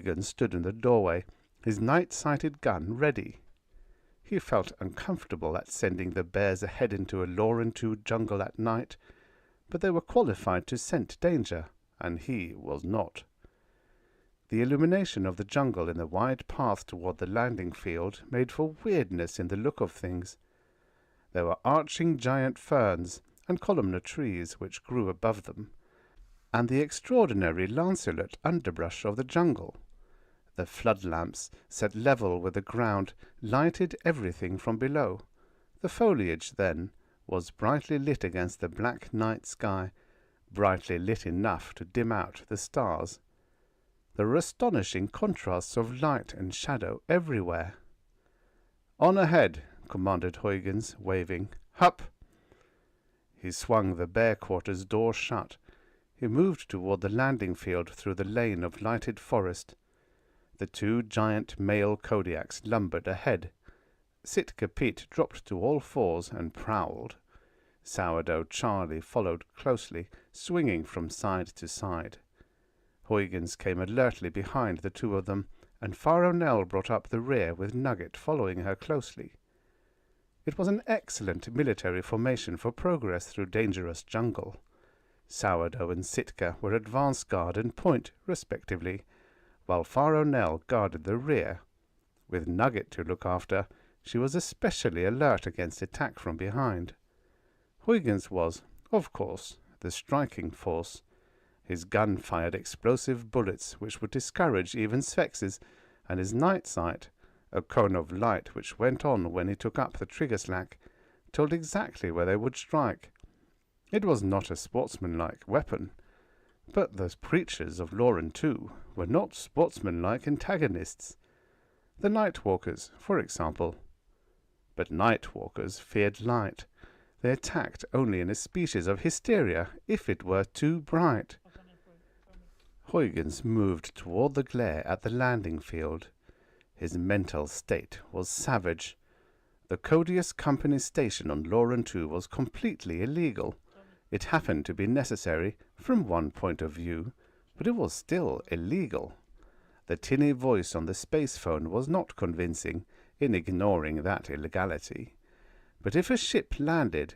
Huygens stood in the doorway, his night-sighted gun ready. He felt uncomfortable at sending the bears ahead into a Valorant 2 jungle at night, but they were qualified to scent danger, and he was not. The illumination of the jungle in the wide path toward the landing field made for weirdness in the look of things. There were arching giant ferns and columnar trees which grew above them, and the extraordinary lanceolate underbrush of the jungle. The flood lamps, set level with the ground, lighted everything from below. The foliage, then, was brightly lit against the black night sky, brightly lit enough to dim out the stars. There were astonishing contrasts of light and shadow everywhere. "On ahead," commanded Huygens, waving. "Hup!" He swung the bear quarters door shut. He moved toward the landing field through the lane of lighted forest. The two giant male Kodiaks lumbered ahead. Sitka Pete dropped to all fours and prowled. Sourdough Charlie followed closely, swinging from side to side. Huygens came alertly behind the two of them, and Pharaoh Nell brought up the rear with Nugget following her closely. It was an excellent military formation for progress through dangerous jungle. Sourdough and Sitka were advance guard and point, respectively, while Pharaoh Nell guarded the rear. With Nugget to look after, she was especially alert against attack from behind. Huygens was, of course, the striking force. His gun fired explosive bullets which would discourage even Svex's, and his night sight, a cone of light which went on when he took up the trigger slack, told exactly where they would strike. It was not a sportsmanlike weapon, but the preachers of Valorant 2 were not sportsmanlike antagonists. The Nightwalkers, for example. But Nightwalkers feared light. They attacked only in a species of hysteria if it were too bright. Huygens moved toward the glare at the landing field. His mental state was savage. The Codius Company station on Valorant 2 was completely illegal. It happened to be necessary from one point of view, but it was still illegal. The tinny voice on the space phone was not convincing in ignoring that illegality. But if a ship landed,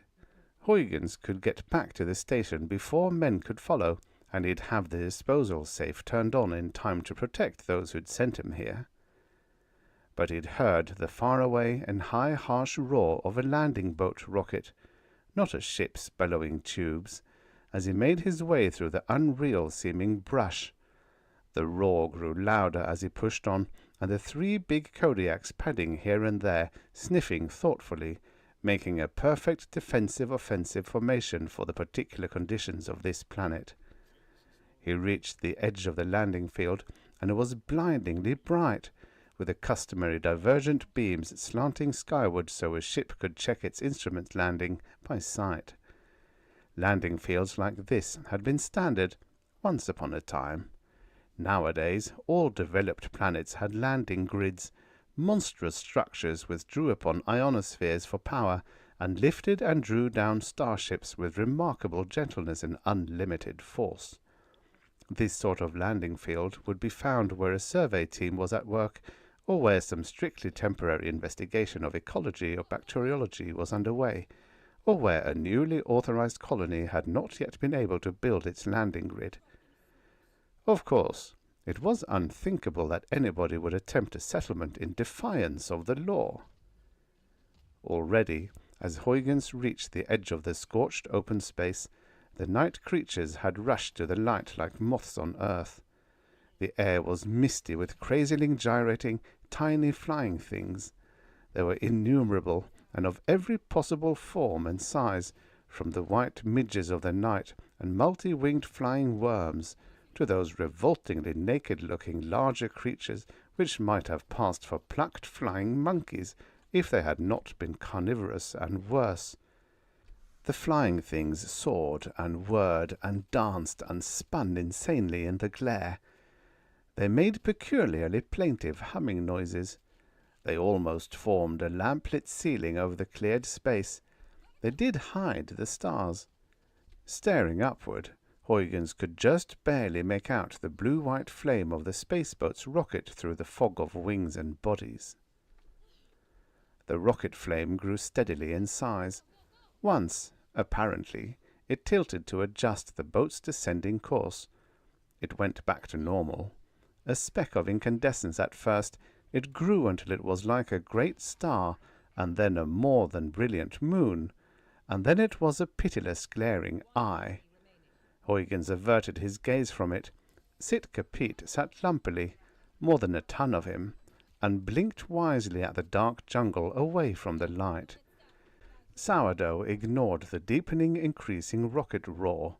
Huygens could get back to the station before men could follow, and he'd have the disposal safe turned on in time to protect those who'd sent him here. But he'd heard the faraway and high harsh roar of a landing boat rocket, not a ship's bellowing tubes, as he made his way through the unreal-seeming brush. The roar grew louder as he pushed on, and the three big Kodiaks padding here and there, sniffing thoughtfully, making a perfect defensive-offensive formation for the particular conditions of this planet. He reached the edge of the landing field, and it was blindingly bright, with the customary divergent beams slanting skyward so a ship could check its instrument landing by sight. Landing fields like this had been standard once upon a time. Nowadays, all developed planets had landing grids, monstrous structures which drew upon ionospheres for power, and lifted and drew down starships with remarkable gentleness and unlimited force. This sort of landing field would be found where a survey team was at work, or where some strictly temporary investigation of ecology or bacteriology was underway, or where a newly authorized colony had not yet been able to build its landing grid. Of course, it was unthinkable that anybody would attempt a settlement in defiance of the law. Already, as Huygens reached the edge of the scorched open space, the night creatures had rushed to the light like moths on earth. The air was misty with crazily gyrating, tiny flying things. They were innumerable, and of every possible form and size, from the white midges of the night and multi-winged flying worms, to those revoltingly naked-looking larger creatures which might have passed for plucked flying monkeys if they had not been carnivorous and worse. The flying things soared and whirred and danced and spun insanely in the glare. They made peculiarly plaintive humming noises. They almost formed a lamplit ceiling over the cleared space. They did hide the stars. Staring upward, Huygens could just barely make out the blue-white flame of the spaceboat's rocket through the fog of wings and bodies. The rocket flame grew steadily in size. Once, apparently, it tilted to adjust the boat's descending course. It went back to normal. A speck of incandescence at first, it grew until it was like a great star, and then a more than brilliant moon, and then it was a pitiless glaring eye. Huygens averted his gaze from it. Sitka Pete sat lumpily, more than a ton of him, and blinked wisely at the dark jungle away from the light. Sourdough ignored the deepening, increasing rocket roar.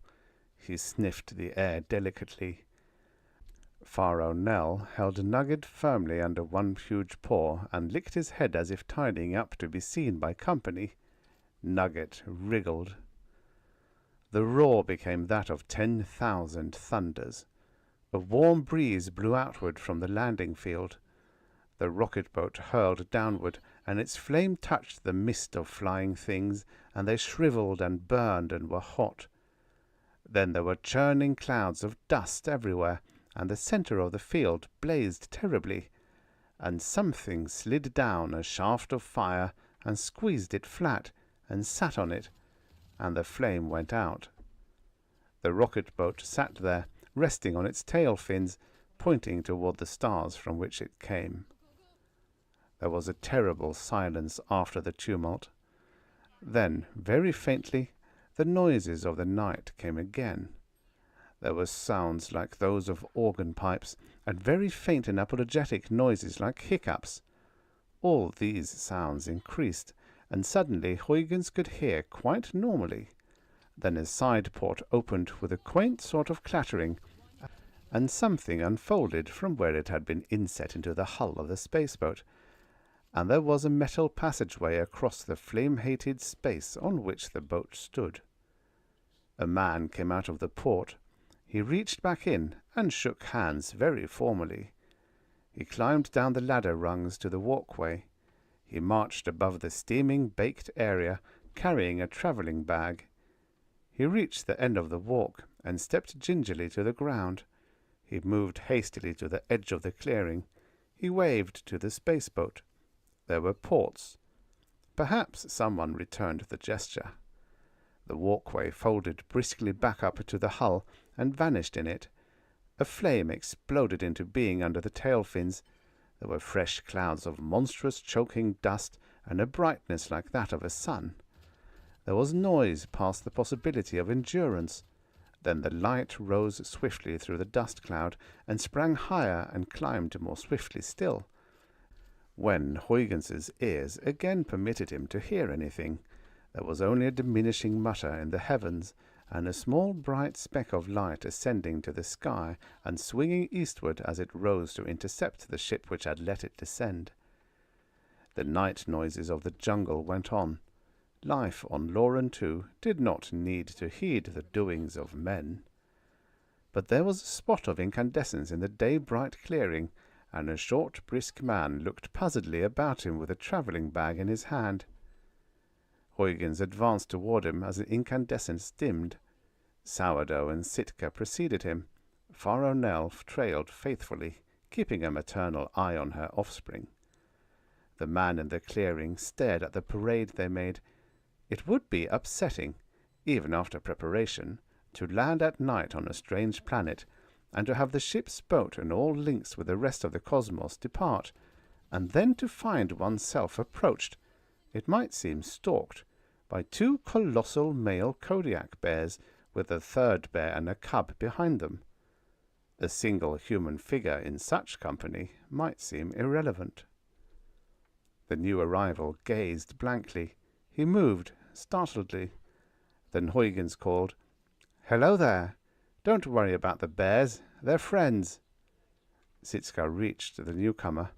He sniffed the air delicately. Pharaoh Nell held Nugget firmly under one huge paw and licked his head as if tidying up to be seen by company. Nugget wriggled. The roar became that of 10,000 thunders. A warm breeze blew outward from the landing field. The rocket boat hurled downward, and its flame touched the mist of flying things, and they shriveled and burned and were hot. Then there were churning clouds of dust everywhere, and the center of the field blazed terribly, and something slid down a shaft of fire and squeezed it flat and sat on it, and the flame went out. The rocket boat sat there, resting on its tail fins, pointing toward the stars from which it came. There was a terrible silence after the tumult. Then, very faintly, the noises of the night came again. There were sounds like those of organ pipes, and very faint and apologetic noises like hiccups. All these sounds increased, and suddenly Huygens could hear quite normally. Then a side port opened with a quaint sort of clattering, and something unfolded from where it had been inset into the hull of the spaceboat, and there was a metal passageway across the flame-hated space on which the boat stood. A man came out of the port. He reached back in and shook hands very formally. He climbed down the ladder rungs to the walkway. He marched above the steaming, baked area, carrying a traveling bag. He reached the end of the walk and stepped gingerly to the ground. He moved hastily to the edge of the clearing. He waved to the spaceboat. There were ports. Perhaps someone returned the gesture. The walkway folded briskly back up to the hull and vanished in it. A flame exploded into being under the tail fins. There were fresh clouds of monstrous choking dust and a brightness like that of a sun. There was noise past the possibility of endurance. Then the light rose swiftly through the dust cloud and sprang higher and climbed more swiftly still. When Huygens's ears again permitted him to hear anything, there was only a diminishing mutter in the heavens, and a small bright speck of light ascending to the sky and swinging eastward as it rose to intercept the ship which had let it descend. The night noises of the jungle went on. Life on Loran 2 did not need to heed the doings of men. But there was a spot of incandescence in the day-bright clearing, and a short, brisk man looked puzzledly about him with a travelling bag in his hand. Huygens advanced toward him as the incandescence dimmed. Sourdough and Sitka preceded him. Pharaoh Nell trailed faithfully, keeping a maternal eye on her offspring. The man in the clearing stared at the parade they made. It would be upsetting, even after preparation, to land at night on a strange planet, and to have the ship's boat and all links with the rest of the cosmos depart, and then to find oneself approached, it might seem stalked, by two colossal male Kodiak bears, with a third bear and a cub behind them. A single human figure in such company might seem irrelevant. The new arrival gazed blankly. He moved, startledly. Then Huygens called, "Hello there! Don't worry about the bears. They're friends." Sitka reached the newcomer.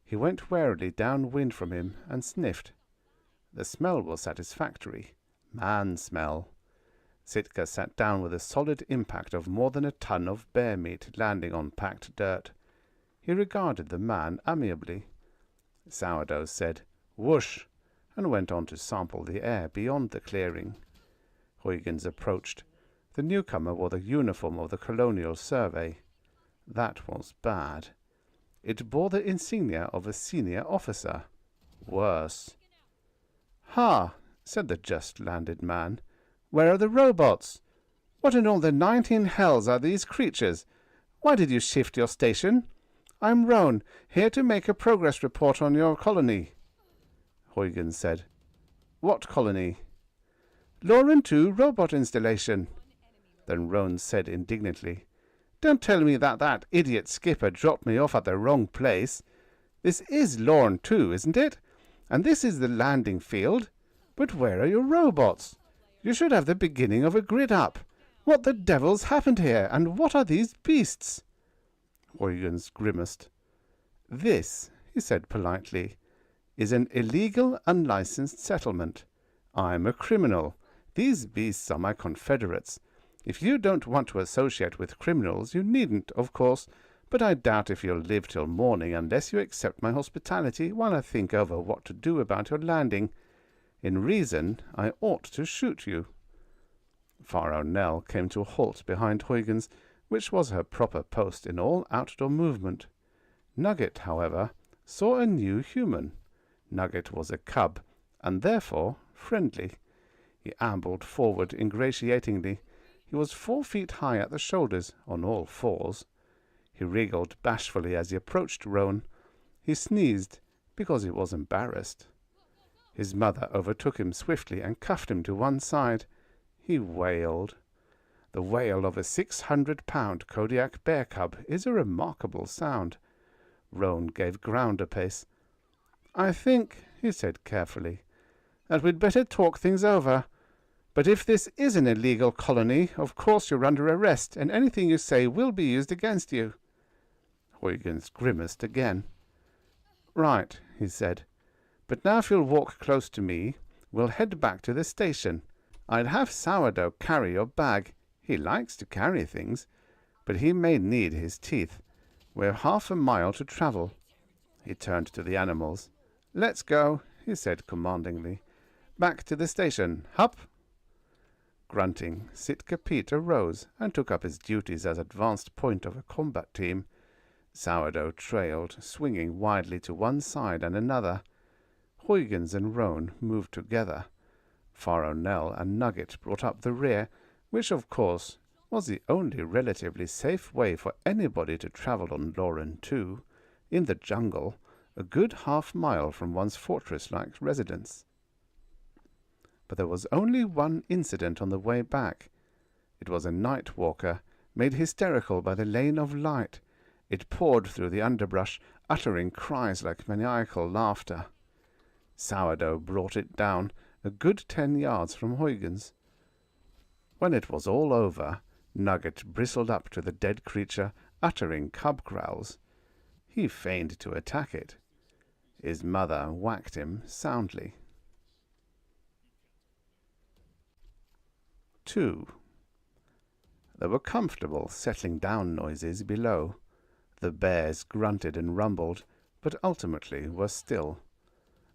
He went warily downwind from him and sniffed. The smell was satisfactory. Man smell. Sitka sat down with a solid impact of more than a ton of bear meat landing on packed dirt. He regarded the man amiably. Sourdough said, "Whoosh," and went on to sample the air beyond the clearing. Huygens approached. The newcomer wore the uniform of the Colonial Survey. That was bad. It bore the insignia of a senior officer. Worse. "Ha!" said the just-landed man. "Where are the robots? What in all the 19 hells are these creatures? Why did you shift your station? I'm Roan, here to make a progress report on your colony." Huygens said. "What colony?" "Loran 2 robot installation." Then Roan said indignantly, "Don't tell me that idiot skipper dropped me off at the wrong place. This is Loran 2, isn't it? And this is the landing field. But where are your robots? You should have the beginning of a grid up. What the devil's happened here, and what are these beasts?" Huygens grimaced. "This," he said politely, "is an illegal, unlicensed settlement. I'm a criminal. These beasts are my confederates. If you don't want to associate with criminals, you needn't, of course, but I doubt if you'll live till morning unless you accept my hospitality while I think over what to do about your landing. In reason, I ought to shoot you." Pharaoh Nell came to a halt behind Huygens, which was her proper post in all outdoor movement. Nugget, however, saw a new human. Nugget was a cub, and therefore friendly. He ambled forward ingratiatingly. He was 4 feet high at the shoulders, on all fours. He wriggled bashfully as he approached Roan. He sneezed because he was embarrassed. His mother overtook him swiftly and cuffed him to one side. He wailed. The wail of a 600-pound Kodiak bear cub is a remarkable sound. Roan gave ground a pace. "I think," he said carefully, "that we'd better talk things over. But if this is an illegal colony, of course you're under arrest, and anything you say will be used against you." Huygens grimaced again. "Right," he said. "But now if you'll walk close to me, we'll head back to the station. I'd have Sourdough carry your bag. He likes to carry things, but he may need his teeth. We're half a mile to travel." He turned to the animals. "Let's go," he said commandingly. "Back to the station. Hup!" Grunting, Sitka Pete arose and took up his duties as advanced point of a combat team. Sourdough trailed, swinging widely to one side and another. Huygens and Roan moved together. Pharaoh Nell and Nugget brought up the rear, which, of course, was the only relatively safe way for anybody to travel on Loran 2, in the jungle, a good half-mile from one's fortress-like residence. But there was only one incident on the way back. It was a night walker, made hysterical by the lane of light. It poured through the underbrush, uttering cries like maniacal laughter. Sourdough brought it down, a good 10 yards from Huygens. When it was all over, Nugget bristled up to the dead creature, uttering cub growls. He feigned to attack it. His mother whacked him soundly. 2. There were comfortable settling-down noises below. The bears grunted and rumbled, but ultimately were still.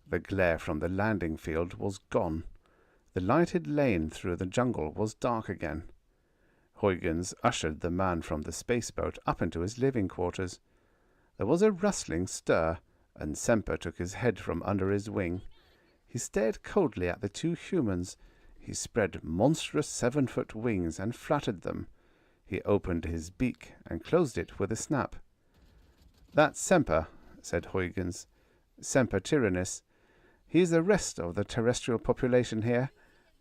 The glare from the landing field was gone. The lighted lane through the jungle was dark again. Huygens ushered the man from the spaceboat up into his living quarters. There was a rustling stir, and Semper took his head from under his wing. He stared coldly at the two humans. He spread monstrous 7-foot wings and fluttered them. He opened his beak and closed it with a snap. "That's Semper," said Huygens. "Semper Tyrannis. He's the rest of the terrestrial population here.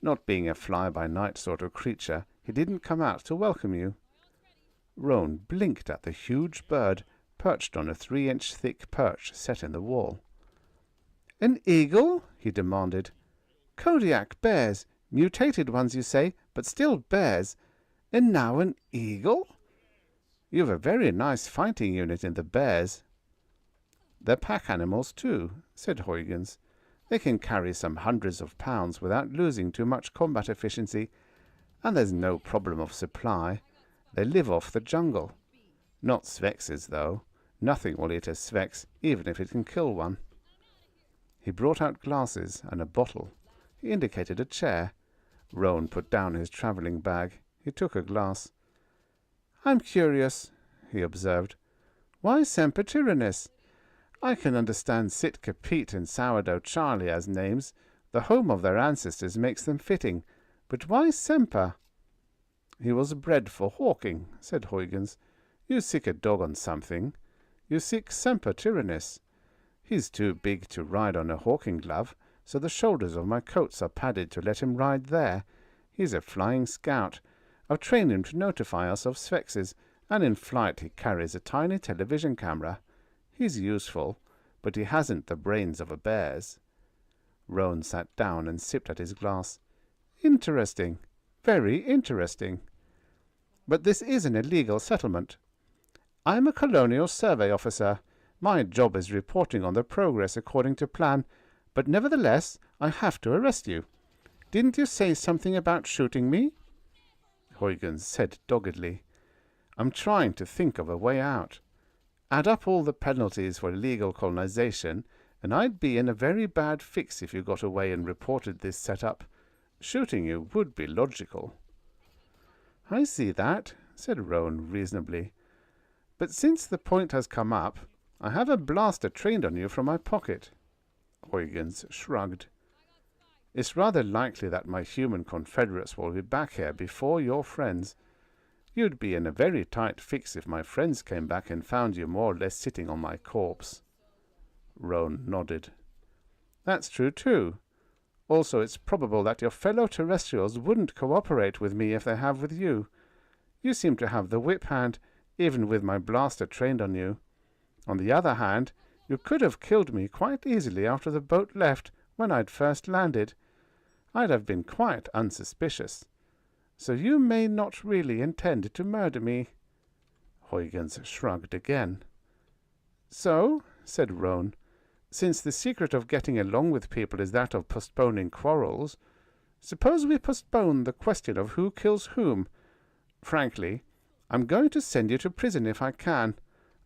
Not being a fly-by-night sort of creature, he didn't come out to welcome you." Roan blinked at the huge bird, perched on a 3-inch thick perch set in the wall. "An eagle?" he demanded. "Kodiak bears. Mutated ones, you say, but still bears. And now an eagle? You've a very nice fighting unit in the bears." "They're pack animals, too," said Huygens. "They can carry some hundreds of pounds without losing too much combat efficiency, and there's no problem of supply. They live off the jungle. Not Svexes, though. Nothing will eat a Svex, even if it can kill one." He brought out glasses and a bottle. He indicated a chair. Roan put down his travelling bag. He took a glass. "I'm curious," he observed. "Why Semper Tyrannis? I can understand Sitka Pete and Sourdough Charlie as names. The home of their ancestors makes them fitting. But why Semper?" "He was bred for hawking," said Huygens. "You sick a dog on something. You seek Semper Tyrannis. He's too big to ride on a hawking glove, so the shoulders of my coats are padded to let him ride there. He's a flying scout. I've trained him to notify us of Sphinxes, and in flight he carries a tiny television camera. He's useful, but he hasn't the brains of a bear's." Roan sat down and sipped at his glass. "Interesting. Very interesting. But this is an illegal settlement. I'm a colonial survey officer. My job is reporting on the progress according to plan, but nevertheless I have to arrest you. Didn't you say something about shooting me?" Huygens said doggedly, "I'm trying to think of a way out. Add up all the penalties for illegal colonization, and I'd be in a very bad fix if you got away and reported this setup. Shooting you would be logical." "I see that," said Roan reasonably. "But since the point has come up, I have a blaster trained on you from my pocket." Huygens shrugged. "It's rather likely that my human confederates will be back here before your friends. You'd be in a very tight fix if my friends came back and found you more or less sitting on my corpse." Roan nodded. "That's true too. Also, it's probable that your fellow terrestrials wouldn't cooperate with me if they have with you. You seem to have the whip hand, even with my blaster trained on you. On the other hand, you could have killed me quite easily after the boat left when I'd first landed. I'd have been quite unsuspicious. So you may not really intend to murder me." Huygens shrugged again. "So," said Roan, "since the secret of getting along with people is that of postponing quarrels, suppose we postpone the question of who kills whom. Frankly, I'm going to send you to prison if I can.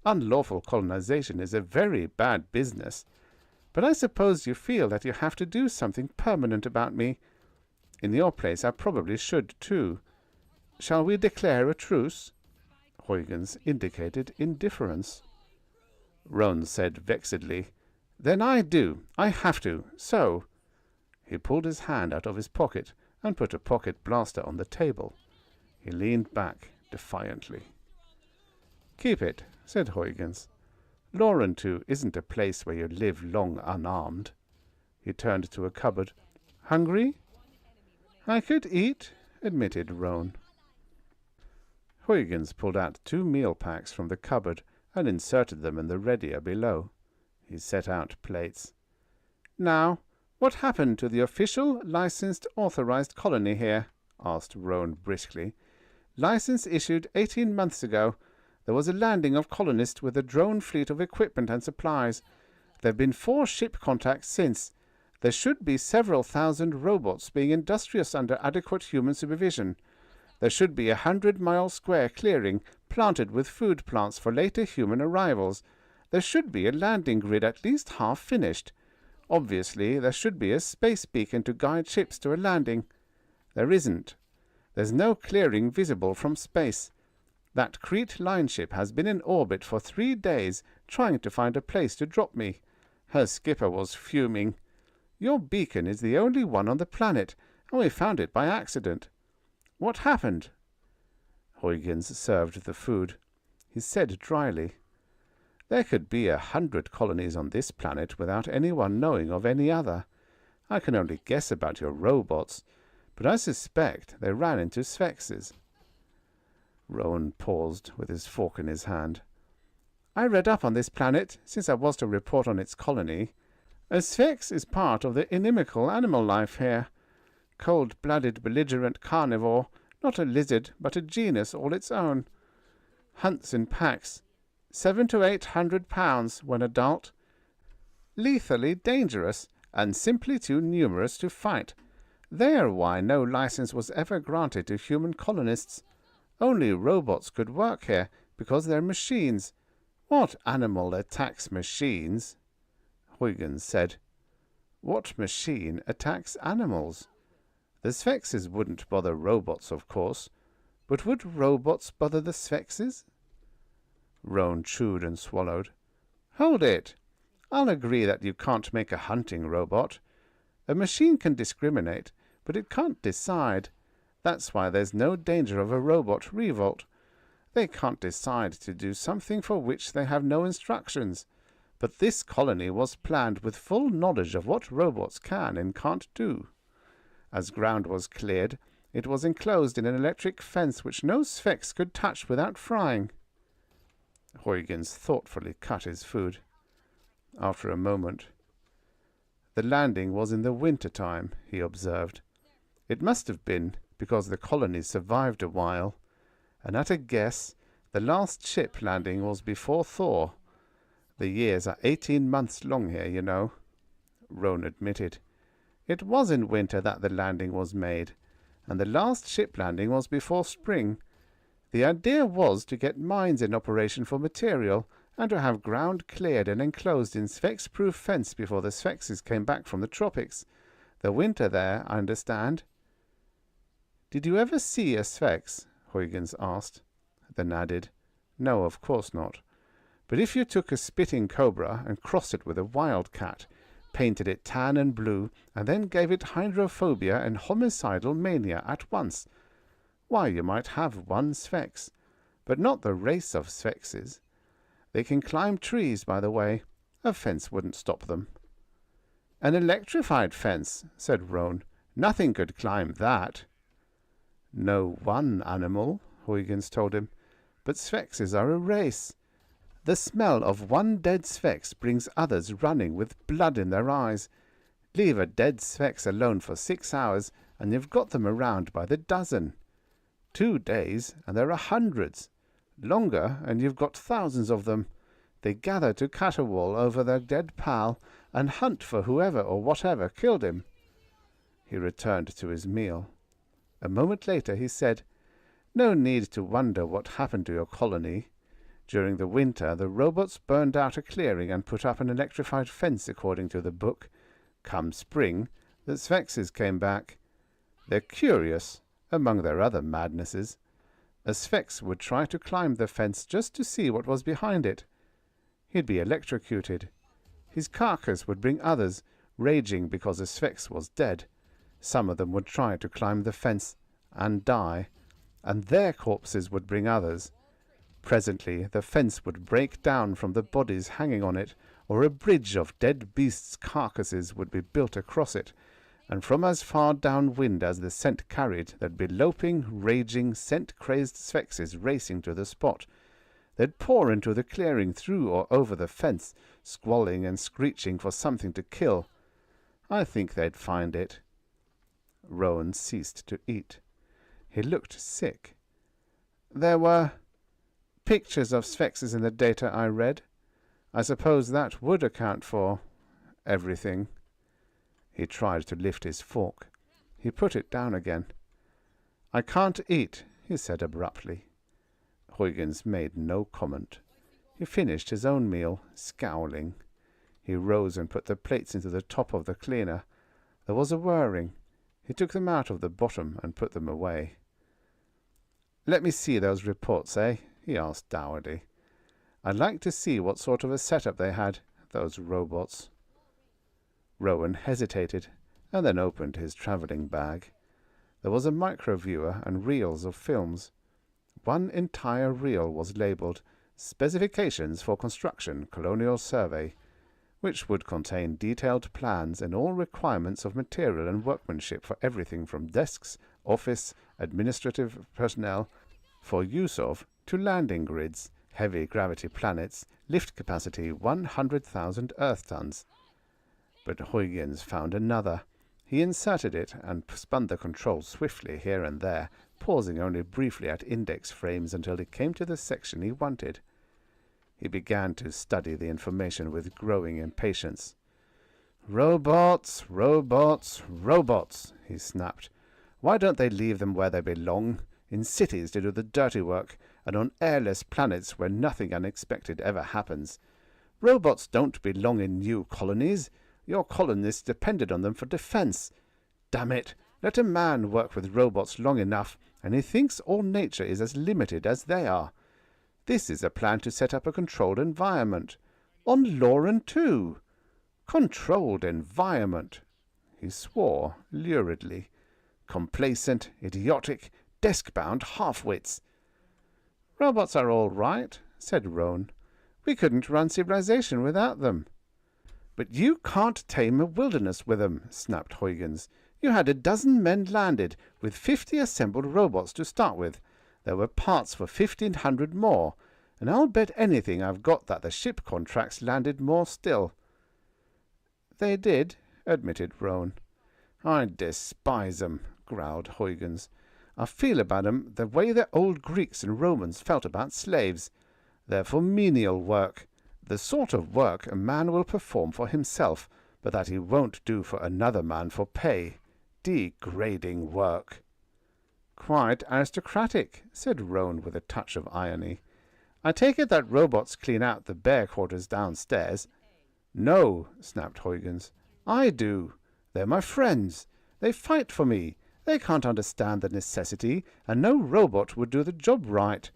Unlawful colonization is a very bad business. But I suppose you feel that you have to do something permanent about me. In your place I probably should too. Shall we declare a truce?" Huygens indicated indifference. Roan said vexedly, "Then I do. I have to. So." He pulled his hand out of his pocket and put a pocket blaster on the table. He leaned back defiantly. "Keep it," said Huygens. "Laurentu isn't a place where you live long unarmed." He turned to a cupboard. "Hungry?" "I could eat," admitted Roan. Huygens pulled out 2 meal packs from the cupboard and inserted them in the readier below. He set out plates. "Now, what happened to the official, licensed, authorized colony here?" asked Roan briskly. "License issued 18 months ago. There was a landing of colonists with a drone fleet of equipment and supplies. There have been 4 ship contacts since. There should be several thousand robots being industrious under adequate human supervision. There should be 100-mile square clearing planted with food plants for later human arrivals. There should be a landing grid at least half finished. Obviously, there should be a space beacon to guide ships to a landing. There isn't. There's no clearing visible from space. That Crete line ship has been in orbit for 3 days trying to find a place to drop me. Her skipper was fuming. Your beacon is the only one on the planet, and we found it by accident. What happened?" Huygens served the food. He said dryly, "There could be 100 colonies on this planet without anyone knowing of any other. I can only guess about your robots, but I suspect they ran into Sphinxes." Rowan paused with his fork in his hand. "I read up on this planet, since I was to report on its colony. A Sphinx is part of the inimical animal life here. Cold-blooded, belligerent carnivore, not a lizard, but a genus all its own. Hunts in packs, 700 to 800 pounds when adult. Lethally dangerous, and simply too numerous to fight. There why no license was ever granted to human colonists. Only robots could work here, because they're machines. What animal attacks machines?" Huygens said. "What machine attacks animals? The Sphinxes wouldn't bother robots, of course. But would robots bother the Spexes? Roan chewed and swallowed. Hold it! I'll agree that you can't make a hunting robot. A machine can discriminate, but it can't decide. That's why there's no danger of a robot revolt. They can't decide to do something for which they have no instructions. But this colony was planned with full knowledge of what robots can and can't do. As ground was cleared, it was enclosed in an electric fence which no Sphex could touch without frying. Huygens thoughtfully cut his food. After a moment, the landing was in the winter time, he observed. It must have been because the colony survived a while, and at a guess, the last ship landing was before Thor. The years are 18 months long here, you know, Roan admitted. It was in winter that the landing was made, and the last ship landing was before spring. The idea was to get mines in operation for material, and to have ground cleared and enclosed in Sphex-proof fence before the Spexes came back from the tropics. The winter there, I understand. Did you ever see a Sphex? Huygens asked. Then added, No, of course not. But if you took a spitting cobra and crossed it with a wildcat, painted it tan and blue, and then gave it hydrophobia and homicidal mania at once, why, you might have one Sphex, but not the race of Spexes. They can climb trees, by the way. A fence wouldn't stop them. An electrified fence, said Roan. Nothing could climb that. No one animal, Huygens told him, but Spexes are a race. The smell of one dead Sphex brings others running with blood in their eyes. Leave a dead Sphex alone for 6 hours, and you've got them around by the dozen. 2 days, and there are hundreds. Longer, and you've got thousands of them. They gather to caterwaul over their dead pal, and hunt for whoever or whatever killed him. He returned to his meal. A moment later he said, No need to wonder what happened to your colony. During the winter, the robots burned out a clearing and put up an electrified fence according to the book. Come spring, the Spexes came back. They're curious, among their other madnesses. A Sphex would try to climb the fence just to see what was behind it. He'd be electrocuted. His carcass would bring others, raging because a Sphex was dead. Some of them would try to climb the fence and die, and their corpses would bring others. Presently the fence would break down from the bodies hanging on it, or a bridge of dead beasts' carcasses would be built across it, and from as far downwind as the scent carried there'd be loping, raging, scent-crazed Spexes racing to the spot. They'd pour into the clearing through or over the fence, squalling and screeching for something to kill. I think they'd find it. Roan ceased to eat. He looked sick. There were pictures of Spexes in the data I read. I suppose that would account for everything. He tried to lift his fork. He put it down again. I can't eat, he said abruptly. Huygens made no comment. He finished his own meal, scowling. He rose and put the plates into the top of the cleaner. There was a whirring. He took them out of the bottom and put them away. Let me see those reports, eh? He asked dourly. I'd like to see what sort of a setup they had, those robots. Rowan hesitated, and then opened his travelling bag. There was a microviewer and reels of films. One entire reel was labelled Specifications for Construction Colonial Survey, which would contain detailed plans and all requirements of material and workmanship for everything from desks, office, administrative personnel, for use of, to landing grids, heavy gravity planets, lift capacity 100,000 Earth tons. But Huygens found another. He inserted it and spun the controls swiftly here and there, pausing only briefly at index frames until he came to the section he wanted. He began to study the information with growing impatience. Robots, robots, robots, he snapped. Why don't they leave them where they belong, in cities to do the dirty work, and on airless planets where nothing unexpected ever happens? Robots don't belong in new colonies. Your colonists depended on them for defense. Damn it, Let a man work with robots long enough, and he thinks all nature is as limited as they are. This is a plan to set up a controlled environment. On Lauren, too. Controlled environment. He swore luridly. Complacent, idiotic, desk-bound half-wits. Robots are all right, said Roan. We couldn't run civilization without them. But you can't tame a wilderness with them, snapped Huygens. You had a dozen men landed, with 50 assembled robots to start with. There were parts for 1,500 more, and I'll bet anything I've got that the ship contracts landed more still. They did, admitted Roan. I despise 'em, growled Huygens. I feel about 'em the way the old Greeks and Romans felt about slaves. They're for menial work, the sort of work a man will perform for himself, but that he won't do for another man for pay. Degrading work. Quite aristocratic, said Roan with a touch of irony. I take it that robots clean out the bear quarters downstairs. No, snapped Huygens. I do. They're my friends. They fight for me. They can't understand the necessity, and no robot would do the job right.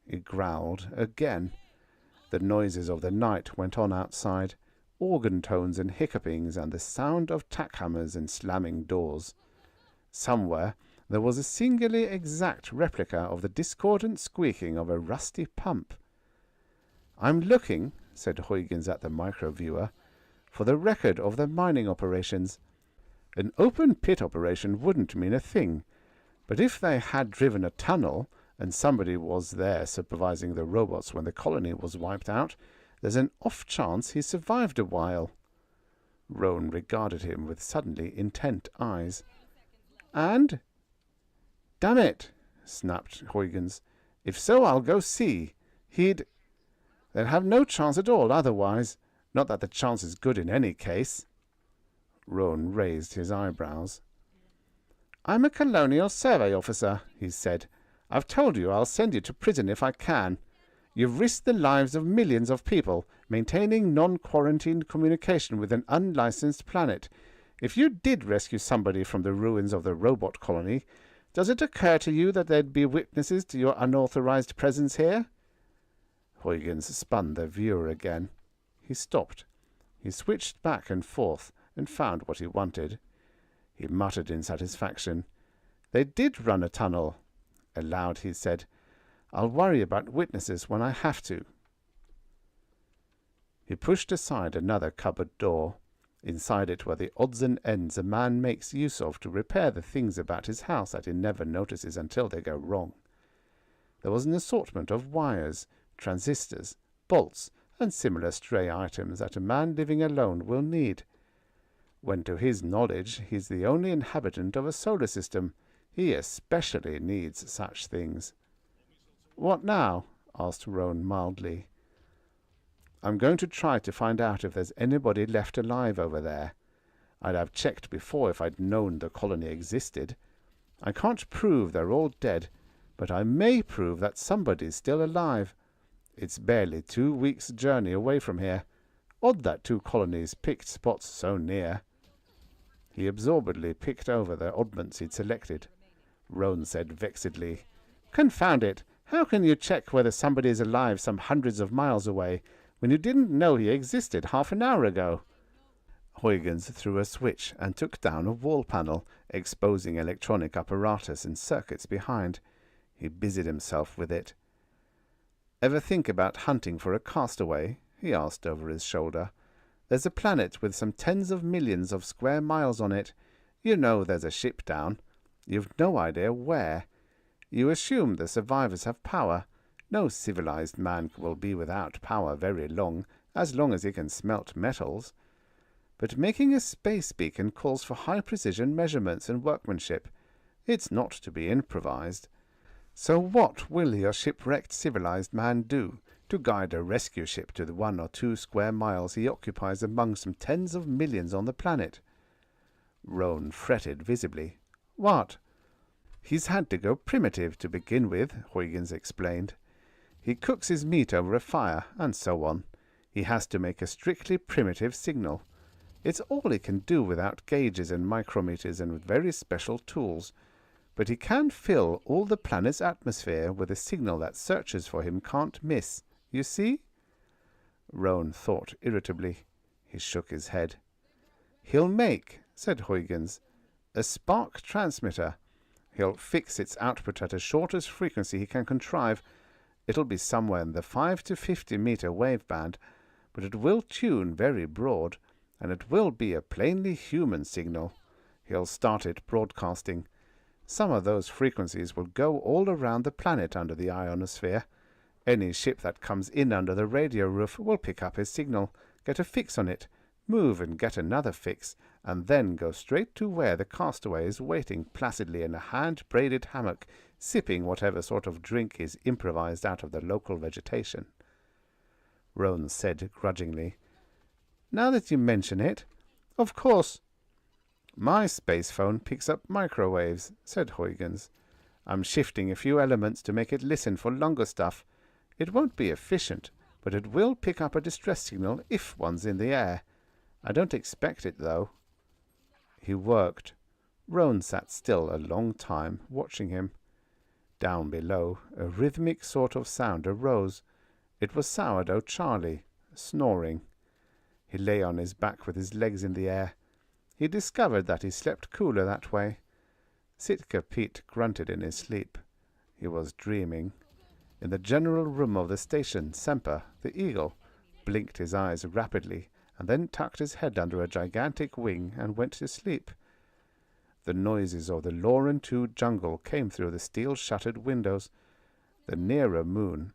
He growled again. The noises of the night went on outside, organ tones and hiccupings, and the sound of tack hammers and slamming doors. Somewhere there was a singularly exact replica of the discordant squeaking of a rusty pump. I'm looking, said Huygens at the microviewer, for the record of the mining operations. An open pit operation wouldn't mean a thing, but if they had driven a tunnel and somebody was there supervising the robots when the colony was wiped out, there's an off chance he survived a while. Roan regarded him with suddenly intent eyes. And? Damn it, snapped Huygens. If so, I'll go see. They'd have no chance at all otherwise. Not that the chance is good in any case. Roan raised his eyebrows. I'm a colonial survey officer, he said. I've told you I'll send you to prison if I can. You've risked the lives of millions of people, maintaining non-quarantined communication with an unlicensed planet. If you did rescue somebody from the ruins of the robot colony, does it occur to you that there'd be witnesses to your unauthorized presence here? Huygens spun the viewer again. He stopped. He switched back and forth and found what he wanted. He muttered in satisfaction. They did run a tunnel. Aloud he said, I'll worry about witnesses when I have to. He pushed aside another cupboard door. Inside it were the odds and ends a man makes use of to repair the things about his house that he never notices until they go wrong. There was an assortment of wires, transistors, bolts, and similar stray items that a man living alone will need. When to his knowledge he's the only inhabitant of a solar system, he especially needs such things. What now? Asked Roan mildly. I'm going to try to find out if there's anybody left alive over there. I'd have checked before if I'd known the colony existed. I can't prove they're all dead, but I may prove that somebody's still alive. It's barely 2 weeks' journey away from here. Odd that 2 colonies picked spots so near. He absorbedly picked over the oddments he'd selected. Roan said vexedly, Confound it! How can you check whether somebody is alive some hundreds of miles away when you didn't know he existed half an hour ago? Huygens threw a switch and took down a wall panel, exposing electronic apparatus and circuits behind. He busied himself with it. Ever think about hunting for a castaway? He asked over his shoulder. There's a planet with some tens of millions of square miles on it. You know there's a ship down. You've no idea where. You assume the survivors have power. No civilized man will be without power very long, as long as he can smelt metals. But making a space beacon calls for high-precision measurements and workmanship. It's not to be improvised. So what will your shipwrecked civilized man do to guide a rescue ship to the 1 or 2 square miles he occupies among some tens of millions on the planet? Roan fretted visibly. What? He's had to go primitive to begin with, Huygens explained. He cooks his meat over a fire, and so on. He has to make a strictly primitive signal. It's all he can do without gauges and micrometers and with very special tools. But he can fill all the planet's atmosphere with a signal that searchers for him can't miss. You see? Roan thought irritably. He shook his head. He'll make, said Huygens, a spark transmitter. He'll fix its output at the shortest frequency he can contrive. It'll be somewhere in the 5 to 50 meter wave band, but it will tune very broad, and it will be a plainly human signal. He'll start it broadcasting. Some of those frequencies will go all around the planet under the ionosphere. Any ship that comes in under the radio roof will pick up his signal, get a fix on it, move and get another fix, and then go straight to where the castaway is waiting placidly in a hand-braided hammock, sipping whatever sort of drink is improvised out of the local vegetation. Roan said grudgingly, Now that you mention it, of course. My space phone picks up microwaves, said Huygens. I'm shifting a few elements to make it listen for longer stuff. It won't be efficient, but it will pick up a distress signal if one's in the air. I don't expect it, though. He worked. Roan sat still a long time, watching him. Down below, a rhythmic sort of sound arose. It was Sourdough Charlie, snoring. He lay on his back with his legs in the air. He discovered that he slept cooler that way. Sitka Pete grunted in his sleep. He was dreaming. In the general room of the station, Semper, the eagle, blinked his eyes rapidly, and then tucked his head under a gigantic wing and went to sleep. The noises of the Lauren II jungle came through the steel-shuttered windows. The nearer moon,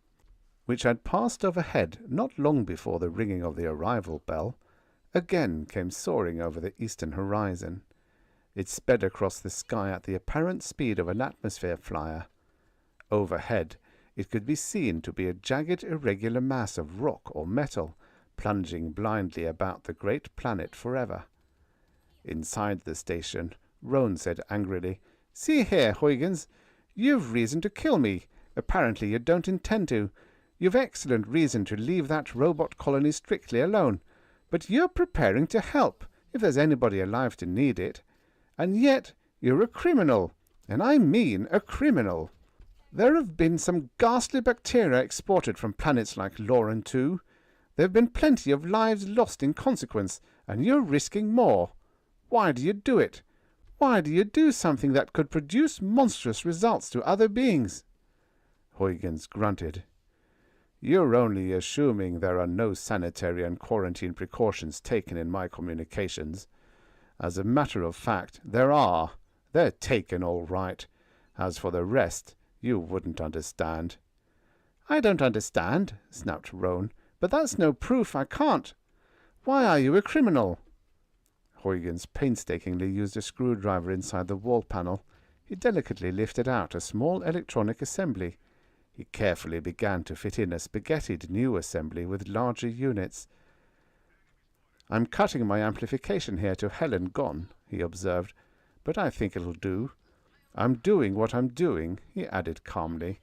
which had passed overhead not long before the ringing of the arrival bell, again came soaring over the eastern horizon. It sped across the sky at the apparent speed of an atmosphere flyer. Overhead, it could be seen to be a jagged, irregular mass of rock or metal, plunging blindly about the great planet forever. Inside the station, Roan said angrily, "See here, Huygens, you've reason to kill me. Apparently you don't intend to. You've excellent reason to leave that robot colony strictly alone. But you're preparing to help, if there's anybody alive to need it. And yet you're a criminal, and I mean a criminal. There have been some ghastly bacteria exported from planets like Lauren II. There have been plenty of lives lost in consequence, and you're risking more. Why do you do it? Why do you do something that could produce monstrous results to other beings?" Huygens grunted. "You're only assuming there are no sanitary and quarantine precautions taken in my communications. As a matter of fact, there are. They're taken all right. As for the rest, you wouldn't understand." "I don't understand," snapped Roan, "but that's no proof I can't. Why are you a criminal?" Huygens painstakingly used a screwdriver inside the wall panel. He delicately lifted out a small electronic assembly. He carefully began to fit in a spaghettied new assembly with larger units. "I'm cutting my amplification here to hell and gone," he observed, "but I think it'll do. I'm doing what I'm doing," he added calmly.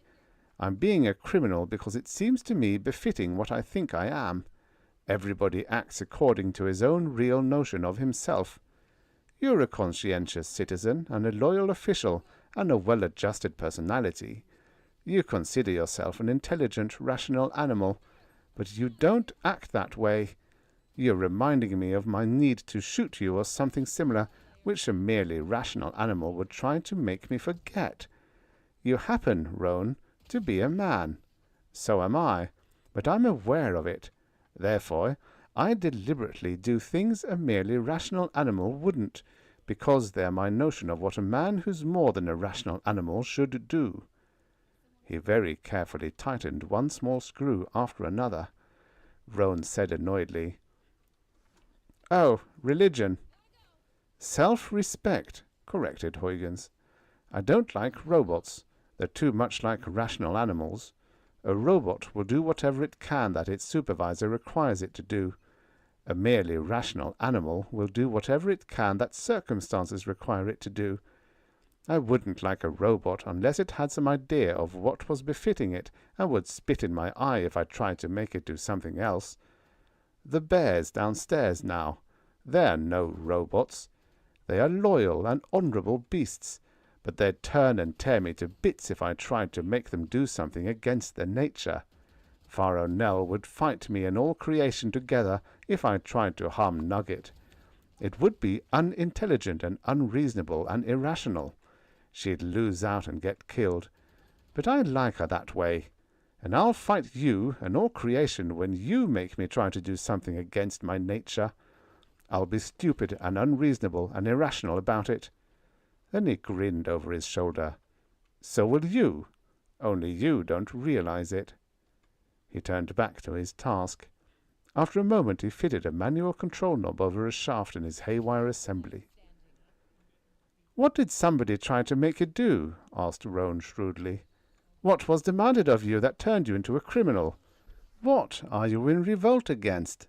"I'm being a criminal because it seems to me befitting what I think I am. Everybody acts according to his own real notion of himself. You're a conscientious citizen and a loyal official and a well-adjusted personality. You consider yourself an intelligent, rational animal, but you don't act that way. You're reminding me of my need to shoot you or something similar, which a merely rational animal would try to make me forget. You happen, Roan, to be a man. So am I, but I'm aware of it. Therefore, I deliberately do things a merely rational animal wouldn't, because they're my notion of what a man who's more than a rational animal should do." He very carefully tightened one small screw after another. Roan said annoyedly, "Oh, religion." "Self-respect," corrected Huygens. "I don't like robots. They're too much like rational animals. A robot will do whatever it can that its supervisor requires it to do. A merely rational animal will do whatever it can that circumstances require it to do. I wouldn't like a robot unless it had some idea of what was befitting it and would spit in my eye if I tried to make it do something else. The bear's downstairs now. They're no robots. They are loyal and honorable beasts, but they'd turn and tear me to bits if I tried to make them do something against their nature. Pharaoh Nell would fight me and all creation together if I tried to harm Nugget. It would be unintelligent and unreasonable and irrational. She'd lose out and get killed. But I like her that way. And I'll fight you and all creation when you make me try to do something against my nature. I'll be stupid and unreasonable and irrational about it. Then he grinned over his shoulder. So will you, only you don't realize it. He turned back to his task. After a moment he fitted a manual control knob over a shaft in his haywire assembly. "What did somebody try to make you do?" asked Roan shrewdly. "What was demanded of you that turned you into a criminal? What are you in revolt against?"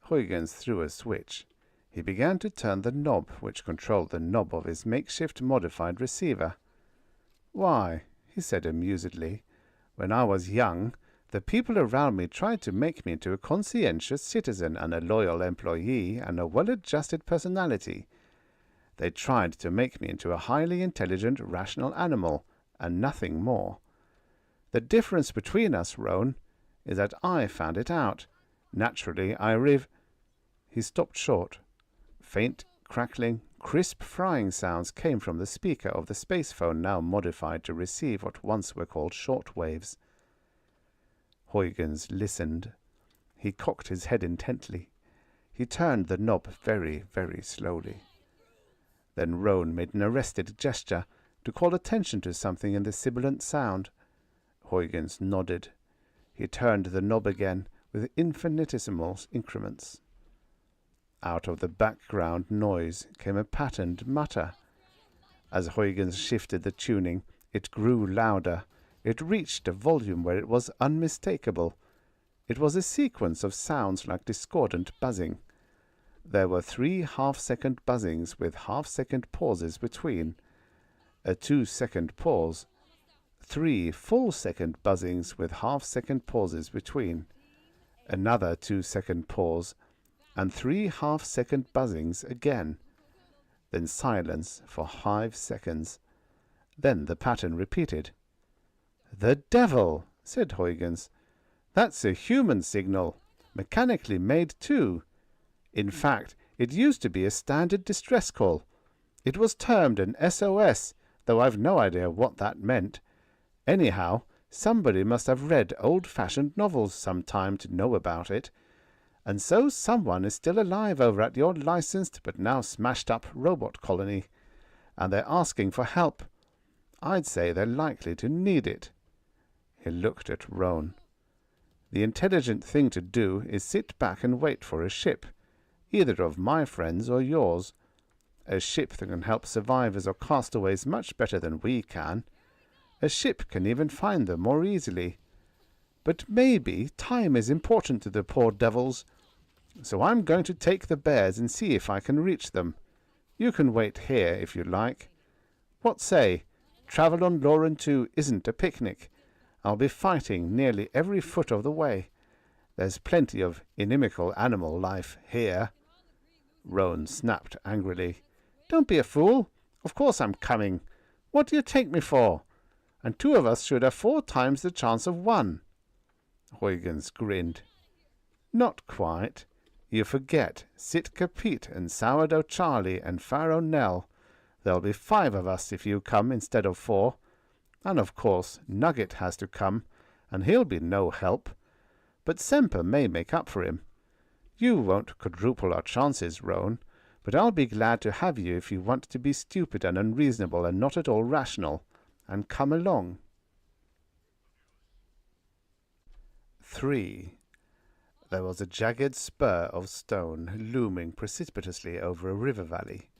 Huygens threw a switch. He began to turn the knob which controlled the knob of his makeshift modified receiver. "Why," he said amusedly, "when I was young, the people around me tried to make me into a conscientious citizen and a loyal employee and a well-adjusted personality. They tried to make me into a highly intelligent, rational animal, and nothing more. The difference between us, Roan, is that I found it out. Naturally, He stopped short. Faint, crackling, crisp frying sounds came from the speaker of the space phone now modified to receive what once were called short waves. Huygens listened. He cocked his head intently. He turned the knob very, very slowly. Then Roan made an arrested gesture to call attention to something in the sibilant sound. Huygens nodded. He turned the knob again with infinitesimal increments. Out of the background noise came a patterned mutter. As Huygens shifted the tuning, it grew louder. It reached a volume where it was unmistakable. It was a sequence of sounds like discordant buzzing. There were 3 half-second buzzings with half-second pauses between, a 2-second pause, 3 full-second buzzings with half-second pauses between, another 2-second pause, and 3 half-second buzzings again. Then silence for 5 seconds. Then the pattern repeated. "The devil!" said Huygens. "That's a human signal, mechanically made too. In fact, it used to be a standard distress call. It was termed an SOS, though I've no idea what that meant. Anyhow, somebody must have read old-fashioned novels some time to know about it. And so someone is still alive over at your licensed but now smashed-up robot colony, and they're asking for help. I'd say they're likely to need it." He looked at Roan. "The intelligent thing to do is sit back and wait for a ship, either of my friends or yours. A ship that can help survivors or castaways much better than we can. A ship can even find them more easily. But maybe time is important to the poor devils. So I'm going to take the bears and see if I can reach them. You can wait here if you like. What say? Travel on Lauren 2 isn't a picnic. I'll be fighting nearly every foot of the way. There's plenty of inimical animal life here." Roan snapped angrily. "Don't be a fool. Of course I'm coming. What do you take me for? And 2 of us should have 4 times the chance of 1. Huygens grinned. "Not quite. You forget Sitka Pete and Sourdough Charlie and Pharaoh Nell. There'll be 5 of us if you come instead of 4. And of course Nugget has to come, and he'll be no help. But Semper may make up for him. You won't quadruple our chances, Roan, but I'll be glad to have you if you want to be stupid and unreasonable and not at all rational, and come along." 3. There was a jagged spur of stone looming precipitously over a river valley.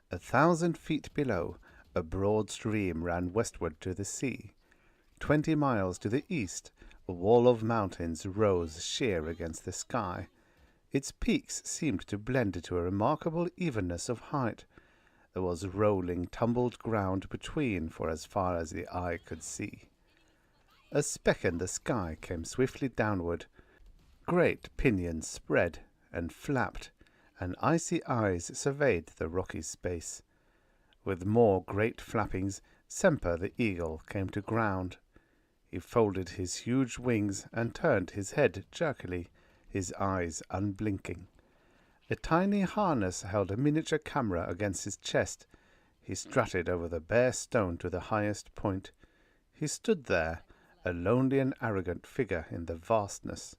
1,000 feet below, a broad stream ran westward to the sea. 20 miles to the east, a wall of mountains rose sheer against the sky. Its peaks seemed to blend to a remarkable evenness of height. There was rolling, tumbled ground between for as far as the eye could see. A speck in the sky came swiftly downward. Great pinions spread and flapped, and icy eyes surveyed the rocky space. With more great flappings, Semper the eagle came to ground. He folded his huge wings and turned his head jerkily, his eyes unblinking. A tiny harness held a miniature camera against his chest. He strutted over the bare stone to the highest point. He stood there, a lonely and arrogant figure in the vastness.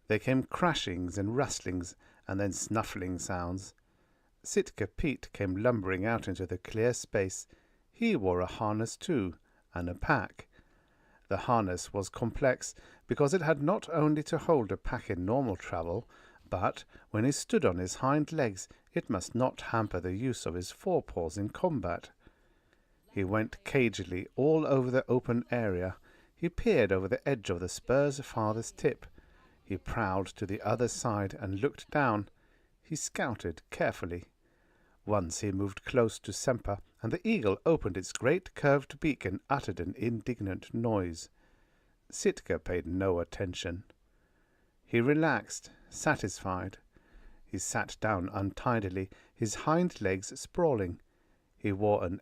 There came crashings and rustlings, and then snuffling sounds. Sitka Pete came lumbering out into the clear space. He wore a harness too, and a pack. The harness was complex, because it had not only to hold a pack in normal travel, but when he stood on his hind legs, it must not hamper the use of his forepaws in combat. He went cagily all over the open area. He peered over the edge of the spur's farthest tip. He prowled to the other side and looked down. He scouted carefully. Once he moved close to Semper, and the eagle opened its great curved beak and uttered an indignant noise. Sitka paid no attention. He relaxed, satisfied. He sat down untidily, his hind legs sprawling. He wore an